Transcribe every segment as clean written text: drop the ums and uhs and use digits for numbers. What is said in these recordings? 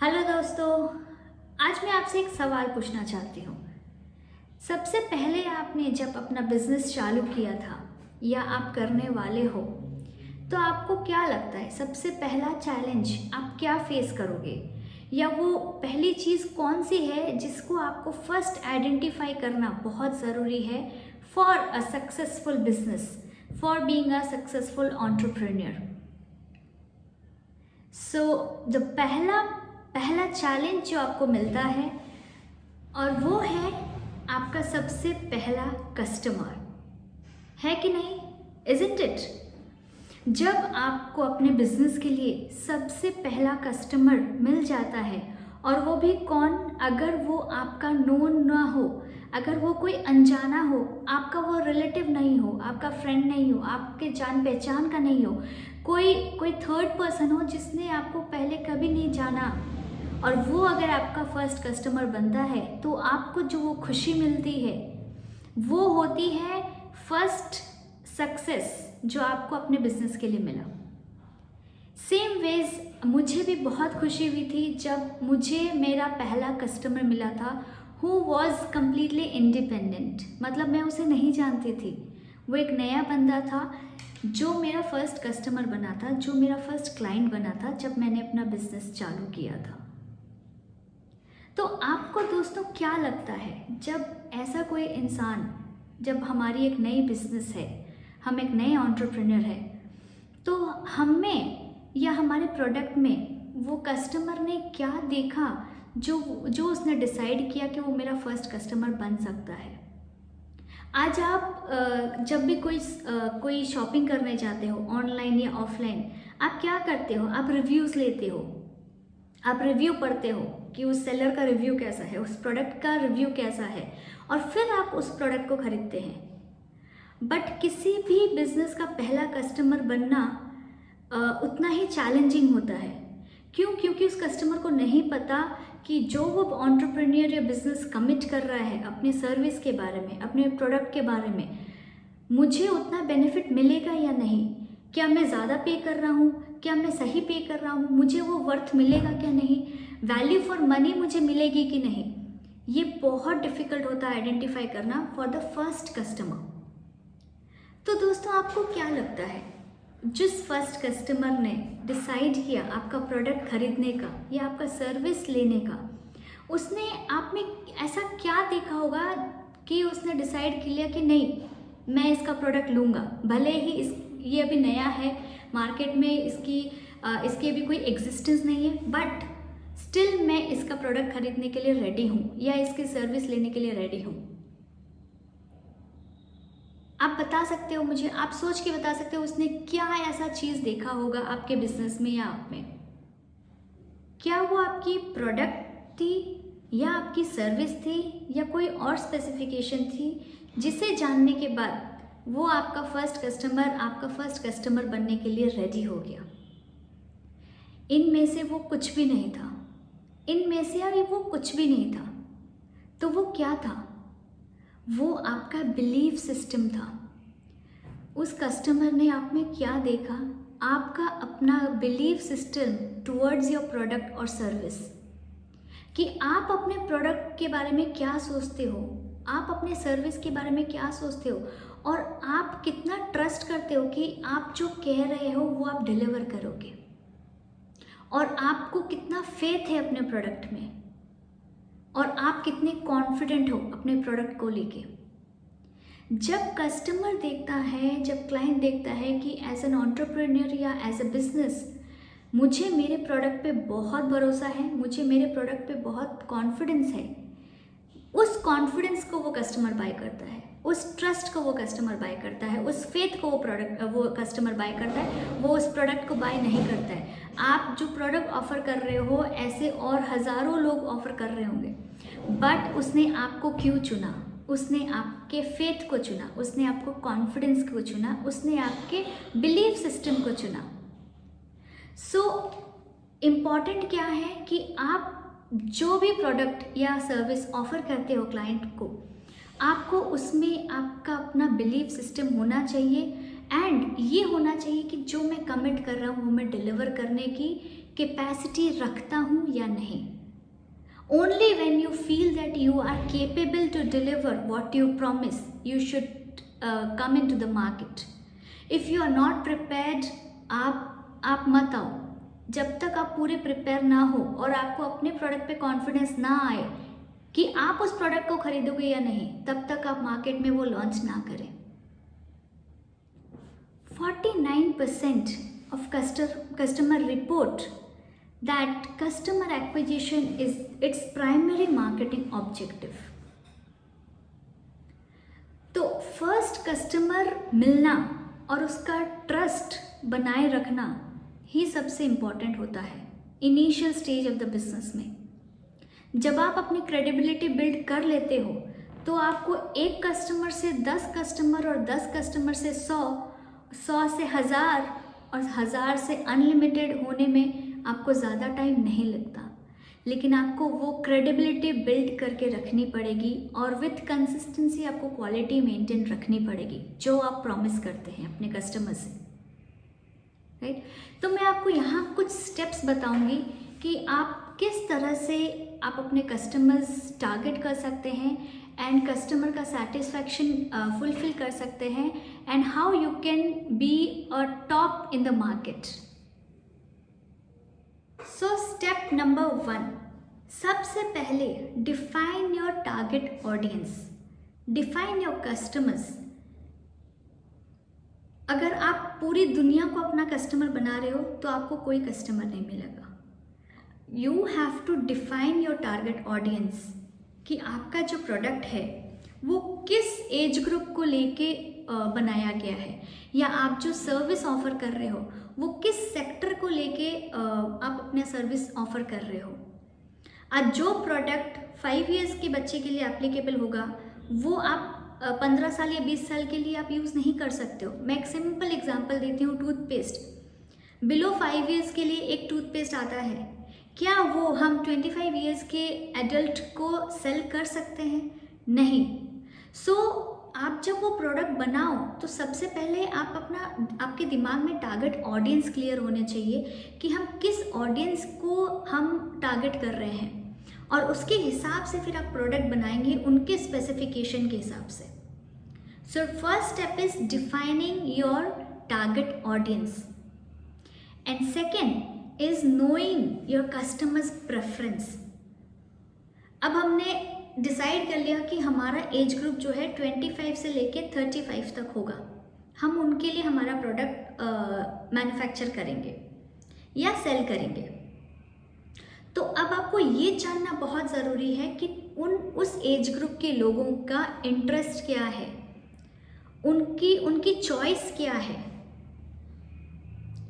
Hello दोस्तों, आज मैं आपसे एक सवाल पूछना चाहती हूँ। सबसे पहले आपने जब अपना बिजनेस चालू किया था या आप करने वाले हो, तो आपको क्या लगता है सबसे पहला चैलेंज आप क्या फेस करोगे? या वो पहली चीज़ कौन सी है जिसको आपको फर्स्ट आइडेंटिफाई करना बहुत ज़रूरी है for a successful business, for being a successful entrepreneur? So the पहला पहला चैलेंज जो आपको मिलता है और वो है आपका सबसे पहला कस्टमर, है कि नहीं? Isn't it? जब आपको अपने बिजनेस के लिए सबसे पहला कस्टमर मिल जाता है, और वो भी कौन? अगर वो आपका नोन ना हो, अगर वो कोई अनजाना हो, आपका वो रिलेटिव नहीं हो, आपका फ्रेंड नहीं हो, आपके जान पहचान का नहीं हो, कोई कोई थर्ड पर्सन हो जिसने आपको पहले कभी नहीं जाना, और वो अगर आपका फर्स्ट कस्टमर बनता है, तो आपको जो वो खुशी मिलती है वो होती है फर्स्ट सक्सेस जो आपको अपने बिजनेस के लिए मिला। सेम वेज मुझे भी बहुत खुशी हुई थी जब मुझे मेरा पहला कस्टमर मिला था हु वॉज कम्प्लीटली इंडिपेंडेंट। मतलब मैं उसे नहीं जानती थी, वो एक नया बंदा था जो मेरा फर्स्ट कस्टमर बना था, जो मेरा फर्स्ट क्लाइंट बना था जब मैंने अपना बिजनेस चालू किया था। तो आपको दोस्तों क्या लगता है, जब ऐसा कोई इंसान, जब हमारी एक नई बिजनेस है, हम एक नए एंटरप्रेन्योर है, तो हमें या हमारे प्रोडक्ट में वो कस्टमर ने क्या देखा जो जो उसने डिसाइड किया कि वो मेरा फर्स्ट कस्टमर बन सकता है? आज आप जब भी कोई शॉपिंग करने जाते हो, ऑनलाइन या ऑफलाइन, आप क्या करते हो? आप रिव्यूज़ लेते हो, आप रिव्यू पढ़ते हो कि उस सेलर का रिव्यू कैसा है, उस प्रोडक्ट का रिव्यू कैसा है, और फिर आप उस प्रोडक्ट को खरीदते हैं। बट किसी भी बिजनेस का पहला कस्टमर बनना उतना ही चैलेंजिंग होता है। क्यों? क्योंकि उस कस्टमर को नहीं पता कि जो वो एंटरप्रेन्योर या बिजनेस कमिट कर रहा है अपने सर्विस के बारे में, अपने प्रोडक्ट के बारे में, मुझे उतना बेनिफिट मिलेगा या नहीं, क्या मैं ज़्यादा पे कर रहा हूँ, क्या मैं सही पे कर रहा हूँ, मुझे वो वर्थ मिलेगा क्या नहीं, वैल्यू फॉर मनी मुझे मिलेगी कि नहीं। ये बहुत डिफ़िकल्ट होता है आइडेंटिफाई करना फॉर द फर्स्ट कस्टमर। तो दोस्तों, आपको क्या लगता है, जिस फर्स्ट कस्टमर ने डिसाइड किया आपका प्रोडक्ट खरीदने का या आपका सर्विस लेने का, उसने आप में ऐसा क्या देखा होगा कि उसने डिसाइड कर लिया कि नहीं, मैं इसका प्रोडक्ट लूँगा, भले ही ये अभी नया है मार्केट में, इसकी अभी कोई एग्जिस्टेंस नहीं है, बट स्टिल मैं इसका प्रोडक्ट खरीदने के लिए रेडी हूँ या इसकी सर्विस लेने के लिए रेडी हूँ? आप बता सकते हो मुझे, आप सोच के बता सकते हो उसने क्या ऐसा चीज़ देखा होगा आपके बिजनेस में या आप में? क्या वो आपकी प्रोडक्ट थी या आपकी सर्विस थी या कोई और स्पेसिफिकेशन थी जिसे जानने के बाद वो आपका फर्स्ट कस्टमर बनने के लिए रेडी हो गया? इनमें से वो कुछ भी नहीं था, इनमें से अभी वो कुछ भी नहीं था, तो वो क्या था? वो आपका बिलीफ सिस्टम था। उस कस्टमर ने आप में क्या देखा? आपका अपना belief system towards your product और सर्विस, कि आप अपने प्रोडक्ट के बारे में क्या सोचते हो, आप अपने सर्विस के बारे में क्या सोचते हो, और आप कितना ट्रस्ट करते हो कि आप जो कह रहे हो वो आप डिलीवर करोगे, और आपको कितना फेथ है अपने प्रोडक्ट में, और आप कितने कॉन्फिडेंट हो अपने प्रोडक्ट को लेके। जब कस्टमर देखता है, जब क्लाइंट देखता है कि एज एन एंटरप्रेन्योर या एज अ बिजनेस मुझे मेरे प्रोडक्ट पे बहुत भरोसा है, मुझे मेरे प्रोडक्ट पे बहुत कॉन्फिडेंस है, उस कॉन्फिडेंस को वो कस्टमर बाय करता है, उस ट्रस्ट को वो कस्टमर बाय करता है, उस फेथ को वो कस्टमर बाय करता है, वो उस प्रोडक्ट को बाय नहीं करता है। आप जो प्रोडक्ट ऑफर कर रहे हो, ऐसे और हज़ारों लोग ऑफर कर रहे होंगे, बट उसने आपको क्यों चुना? उसने आपके फेथ को चुना, उसने आपको कॉन्फिडेंस को चुना, उसने आपके बिलीफ सिस्टम को चुना। सो इम्पॉर्टेंट क्या है कि आप जो भी प्रोडक्ट या सर्विस ऑफर करते हो क्लाइंट को, आपको उसमें आपका अपना बिलीफ सिस्टम होना चाहिए, एंड ये होना चाहिए कि जो मैं कमिट कर रहा हूँ वो मैं डिलीवर करने की कैपेसिटी रखता हूँ या नहीं। Only when you feel that you are capable to deliver what you promise, you should come in to the market. If you are not prepared, आप मत आओ। जब तक आप पूरे प्रिपेयर ना हो और आपको अपने प्रोडक्ट पे कॉन्फिडेंस ना आए कि आप उस प्रोडक्ट को खरीदोगे या नहीं, तब तक आप मार्केट में वो लॉन्च ना करें। 49% of customer report that customer acquisition is its primary marketing objective. तो फर्स्ट कस्टमर मिलना और उसका ट्रस्ट बनाए रखना ही सबसे इम्पॉर्टेंट होता है initial stage of the business में। जब आप अपनी क्रेडिबिलिटी बिल्ड कर लेते हो तो आपको एक कस्टमर से 10 कस्टमर और 10 कस्टमर से 100 से 1000 और 1000 से अनलिमिटेड होने में आपको ज़्यादा टाइम नहीं लगता, लेकिन आपको वो क्रेडिबिलिटी बिल्ड करके रखनी पड़ेगी और विथ कंसिस्टेंसी आपको क्वालिटी मेंटेन रखनी पड़ेगी जो आप प्रॉमिस करते हैं अपने कस्टमर से, राइट। तो मैं आपको यहाँ कुछ स्टेप्स बताऊँगी कि आप किस तरह से आप अपने कस्टमर्स टारगेट कर सकते हैं एंड कस्टमर का सेटिस्फैक्शन फुलफिल कर सकते हैं and how you can be a top in the market. So step number 1, सबसे पहले define your target audience, define your customers. अगर आप पूरी दुनिया को अपना कस्टमर बना रहे हो तो आपको कोई कस्टमर नहीं मिलेगा। You have to define your target audience कि आपका जो प्रोडक्ट है वो किस एज ग्रुप को लेके बनाया गया है, या आप जो सर्विस ऑफर कर रहे हो वो किस सेक्टर को लेके आप अपना सर्विस ऑफर कर रहे हो। आज जो प्रोडक्ट 5 इयर्स के बच्चे के लिए एप्लीकेबल होगा वो आप 15 साल या 20 साल के लिए आप यूज़ नहीं कर सकते हो। मैं एक सिंपल एग्जांपल देती हूँ, टूथपेस्ट। बिलो 5 इयर्स के लिए एक टूथपेस्ट आता है, क्या वो हम 25 इयर्स के एडल्ट को सेल कर सकते हैं? नहीं। सो आप जब वो प्रोडक्ट बनाओ तो सबसे पहले आपके दिमाग में टारगेट ऑडियंस क्लियर होने चाहिए कि हम किस ऑडियंस को हम टारगेट कर रहे हैं, और उसके हिसाब से फिर आप प्रोडक्ट बनाएंगे उनके स्पेसिफिकेशन के हिसाब से। So first step is defining your target audience and second is knowing your customers preference। अब हमने डिसाइड कर लिया कि हमारा एज ग्रुप जो है 25 से लेके 35 तक होगा, हम उनके लिए हमारा प्रोडक्ट मैन्युफैक्चर करेंगे या सेल करेंगे। तो अब आपको ये जानना बहुत ज़रूरी है कि उस एज ग्रुप के लोगों का इंटरेस्ट क्या है, उनकी चॉइस क्या है,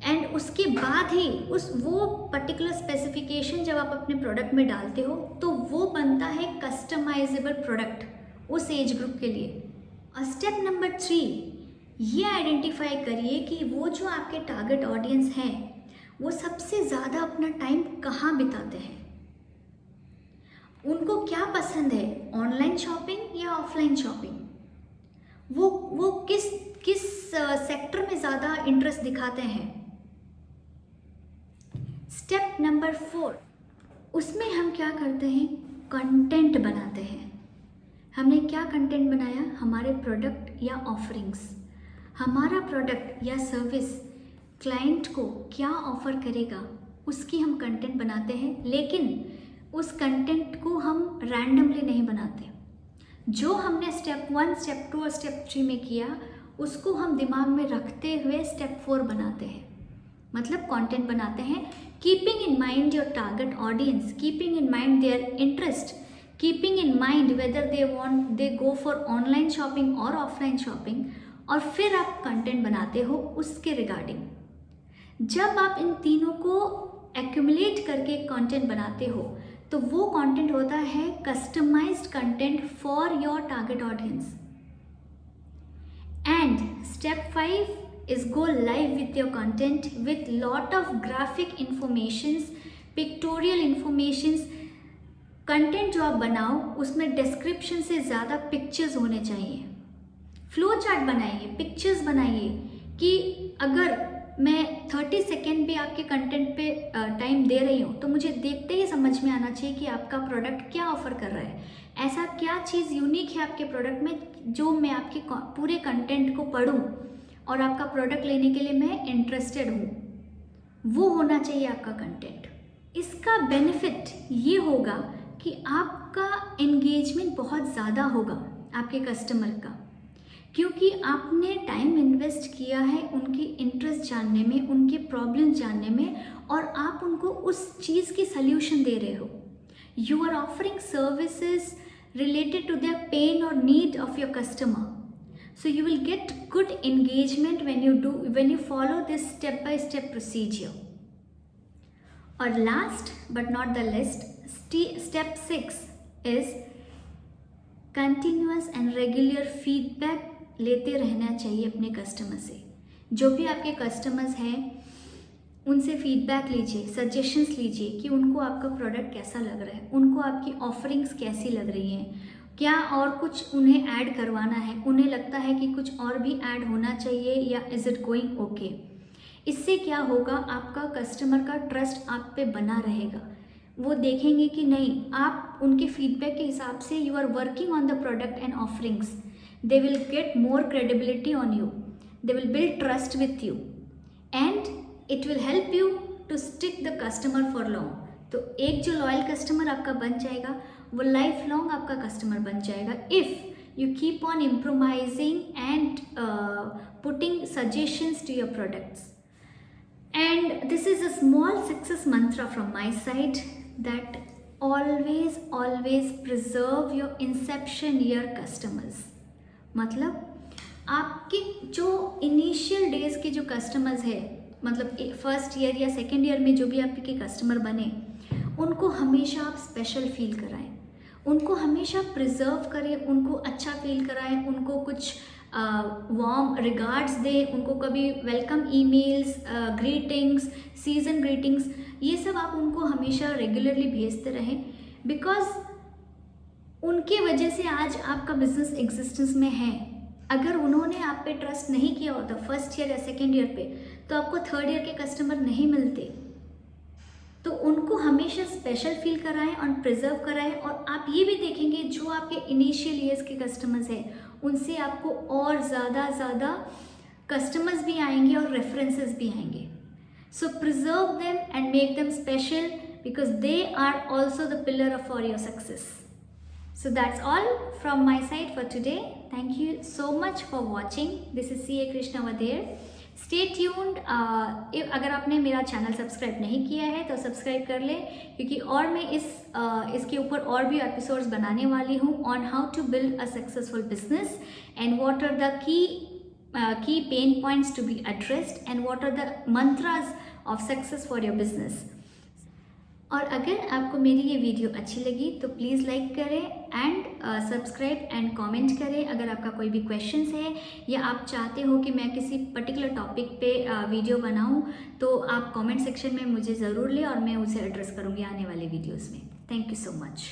एंड उसके बाद ही वो पर्टिकुलर स्पेसिफिकेशन जब आप अपने प्रोडक्ट में डालते हो तो वो बनता है कस्टमाइजेबल प्रोडक्ट उस एज ग्रुप के लिए। और स्टेप नंबर 3, ये आइडेंटिफाई करिए कि वो जो आपके टारगेट ऑडियंस हैं वो सबसे ज़्यादा अपना टाइम कहाँ बिताते हैं, उनको क्या पसंद है, ऑनलाइन शॉपिंग या ऑफलाइन शॉपिंग, वो किस सेक्टर में ज़्यादा इंटरेस्ट दिखाते हैं। स्टेप नंबर 4, उसमें हम क्या करते हैं, कंटेंट बनाते हैं। हमने क्या कंटेंट बनाया, हमारे प्रोडक्ट या ऑफरिंग्स, हमारा प्रोडक्ट या सर्विस क्लाइंट को क्या ऑफर करेगा उसकी हम कंटेंट बनाते हैं, लेकिन उस कंटेंट को हम रैंडमली नहीं बनाते। जो हमने स्टेप 1, स्टेप 2 और स्टेप 3 में किया उसको हम दिमाग में रखते हुए स्टेप 4 बनाते हैं, मतलब कंटेंट बनाते हैं keeping in mind your target audience, keeping in mind their interest, keeping in mind whether they go for online shopping और ऑफलाइन शॉपिंग, और फिर आप कंटेंट बनाते हो उसके रिगार्डिंग। जब आप इन तीनों को एक्यूमुलेट करके कंटेंट बनाते हो तो वो कंटेंट होता है customised content for your target audience. And step 5 is go live with your content with lot of graphic informations, pictorial informations। Content जो आप बनाओ उसमें डिस्क्रिप्शन से ज़्यादा पिक्चर्स होने चाहिए। फ्लो चार्ट बनाइए, पिक्चर्स बनाइए कि अगर मैं 30 सेकेंड भी आपके कंटेंट पे टाइम दे रही हूँ तो मुझे देखते ही समझ में आना चाहिए कि आपका प्रोडक्ट क्या ऑफर कर रहा है, ऐसा क्या चीज़ यूनिक है आपके प्रोडक्ट में जो मैं आपके पूरे कंटेंट को पढूं और आपका प्रोडक्ट लेने के लिए मैं इंटरेस्टेड हूँ। वो होना चाहिए आपका कंटेंट। इसका बेनिफिट ये होगा कि आपका एंगेजमेंट बहुत ज़्यादा होगा आपके कस्टमर का, क्योंकि आपने टाइम इन्वेस्ट किया है उनकी इंटरेस्ट जानने में, उनके प्रॉब्लम जानने में, और आप उनको उस चीज़ की सल्यूशन दे रहे हो। You are offering services related to their pain or need of your customer, so you will get good engagement when you follow this step by step procedure. Or last but not the least, step 6 is continuous and regular feedback लेते रहना चाहिए अपने customer से। जो भी आपके customers हैं उनसे फीडबैक लीजिए, सजेशंस लीजिए कि उनको आपका प्रोडक्ट कैसा लग रहा है, उनको आपकी ऑफरिंग्स कैसी लग रही हैं, क्या और कुछ उन्हें ऐड करवाना है, उन्हें लगता है कि कुछ और भी ऐड होना चाहिए या इज़ इट गोइंग ओके। इससे क्या होगा, आपका कस्टमर का ट्रस्ट आप पे बना रहेगा। वो देखेंगे कि नहीं, आप उनके फीडबैक के हिसाब से you are working on the product and offerings. They will get more credibility on you, they will build trust with you and it will help you to stick the customer for long. तो एक जो loyal customer आपका बन जाएगा वो life long आपका customer बन जाएगा if you keep on improvising and putting suggestions to your products. And this is a small success mantra from my side that always preserve your inception year customers। मतलब आपके जो initial days के जो customers है, मतलब first year या second year में जो भी आपके कस्टमर बने, उनको हमेशा आप स्पेशल फील कराएं, उनको हमेशा प्रिजर्व करें, उनको अच्छा फील कराएं, उनको कुछ वार्म रिगार्ड्स दें, उनको कभी welcome emails, greetings, season greetings, ये सब आप उनको हमेशा रेगुलरली भेजते रहें, बिकॉज उनकी वजह से आज आपका बिजनेस एग्जिस्टेंस में है। अगर उन्होंने आप पे ट्रस्ट नहीं किया होता फर्स्ट ईयर या सेकेंड ईयर पे, तो आपको थर्ड ईयर के कस्टमर नहीं मिलते। तो उनको हमेशा स्पेशल फील कराएं और प्रिजर्व कराएं, और आप ये भी देखेंगे जो आपके इनिशियल ईयर्स के कस्टमर्स हैं उनसे आपको और ज़्यादा कस्टमर्स भी आएंगे और रेफरेंसेस भी आएंगे। So preserve them and make them special because they are also the pillar for your success. So that's all from my side for today. Thank you so much for watching. This is CA Krishna Vadir. Stay tuned. अगर आपने मेरा channel subscribe नहीं किया है तो subscribe कर लें, क्योंकि और मैं इसके ऊपर और भी एपिसोड्स बनाने वाली हूँ on how to build a successful business and what are the key pain points to be addressed and what are the mantras of success for your business. और अगर आपको मेरी ये वीडियो अच्छी लगी तो प्लीज़ लाइक करें एंड सब्सक्राइब एंड कमेंट करें। अगर आपका कोई भी क्वेश्चंस है या आप चाहते हो कि मैं किसी पर्टिकुलर टॉपिक पे वीडियो बनाऊं, तो आप कमेंट सेक्शन में मुझे ज़रूर लें और मैं उसे एड्रेस करूंगी आने वाले वीडियोस में। Thank you so much.